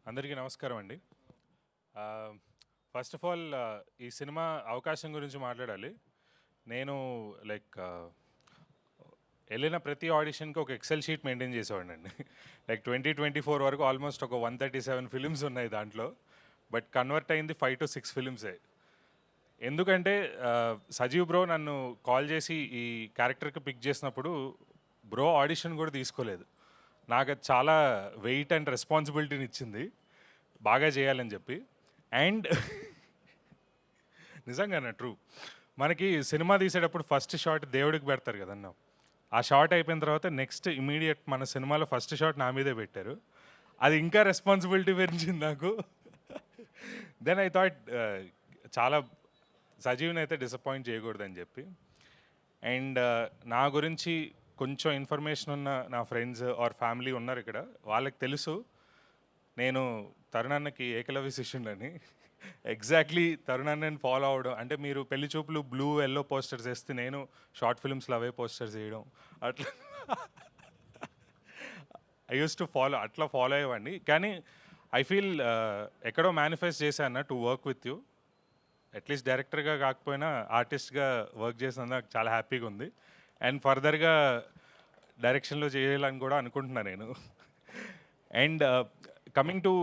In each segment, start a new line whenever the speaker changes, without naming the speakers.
అందరికీ నమస్కారం అండి. ఫస్ట్ ఆఫ్ ఆల్ ఈ సినిమా అవకాశం గురించి మాట్లాడాలి. నేను వెళ్ళిన ప్రతి ఆడిషన్కి ఒక ఎక్సెల్ షీట్ మెయింటైన్ చేసేవాడినండి. 2024 వరకు ఆల్మోస్ట్ ఒక 137 ఫిలిమ్స్ ఉన్నాయి దాంట్లో. బట్ కన్వర్ట్ అయింది 5 to 6 ఫిలిమ్సే. ఎందుకంటే సజీవ్ బ్రో నన్ను కాల్ చేసి ఈ క్యారెక్టర్కి పిక్ చేసినప్పుడు బ్రో ఆడిషన్ కూడా తీసుకోలేదు. నాకు అది చాలా వెయిట్ అండ్ రెస్పాన్సిబిలిటీని ఇచ్చింది, బాగా చేయాలని చెప్పి. అండ్ నిజంగానే ట్రూ, మనకి సినిమా తీసేటప్పుడు ఫస్ట్ షాట్ దేవుడికి పెడతారు కదన్న. ఆ షాట్ అయిపోయిన తర్వాత నెక్స్ట్ ఇమీడియట్ మన సినిమాలో ఫస్ట్ షాట్ నా మీదే పెట్టారు. అది ఇంకా రెస్పాన్సిబిలిటీ పెంచింది నాకు. దెన్ ఐ థాట్ చాలా సజీవ్ని అయితే డిసప్పాయింట్ చేయకూడదని చెప్పి. అండ్ నా గురించి కొంచెం ఇన్ఫర్మేషన్ ఉన్న నా ఫ్రెండ్స్ ఆర్ ఫ్యామిలీ ఉన్నారు ఇక్కడ, వాళ్ళకి తెలుసు నేను తరుణన్నకి ఏకలవ్య శిష్యుడని. ఎగ్జాక్ట్లీ తరుణన్నని ఫాలో అవడం అంటే, మీరు పెళ్లి చూపులు బ్లూ ఎల్లో పోస్టర్స్ వేస్తే నేను షార్ట్ ఫిల్మ్స్లో అవే పోస్టర్స్ వేయడం, అట్లా ఐ యూస్ టు ఫాలో, అట్లా ఫాలో అయ్యేవాడిని. కానీ ఐ ఫీల్ ఎక్కడో మేనిఫెస్ట్ చేశాను to work with you. At least డైరెక్టర్గా కాకపోయినా ఆర్టిస్ట్గా వర్క్ చేసినందుకు నాకు చాలా హ్యాపీగా ఉంది. అండ్ ఫర్దర్గా డైరెక్షన్లో చేయాలని కూడా అనుకుంటున్నాను నేను. And coming to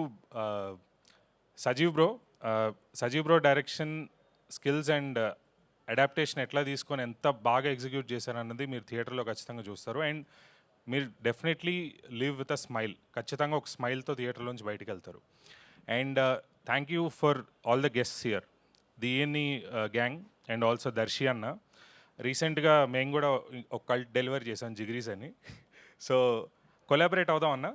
Sajeev bro direction skills and adaptation ఎట్లా తీసుకొని ఎంత బాగా ఎగ్జిక్యూట్ చేశారన్నది మీరు థియేటర్లో ఖచ్చితంగా చూస్తారు. అండ్ మీరు definitely live with a smile, ఖచ్చితంగా ఒక స్మైల్తో థియేటర్లోంచి బయటకు వెళ్తారు. And thank you for all the guests here, the ENE gang and also Darshi anna. రీసెంట్గా మేము కూడా ఒక కల్ట్ డెలివరీ చేసాం, జిగ్రీస్ అని. సో కొలాబరేట్ అవుదాం అన్న,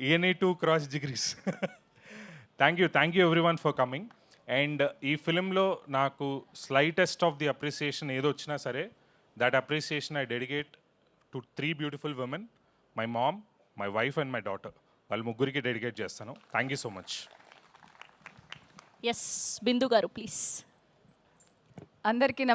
ఈఎన్ఈ 2 cross జిగ్రీస్. Thank you everyone for coming. And ఈ ఫిలింలో నాకు స్లైటెస్ట్ ఆఫ్ ది అప్రిసియేషన్ ఏదో వచ్చినా సరే, that appreciation I dedicate to 3 beautiful women, my mom, my wife and my daughter. వాళ్ళ ముగ్గురికి డెడికేట్ చేస్తాను. Thank you so much.
S Bindu garu please.
అందరికీ నమస్కారం.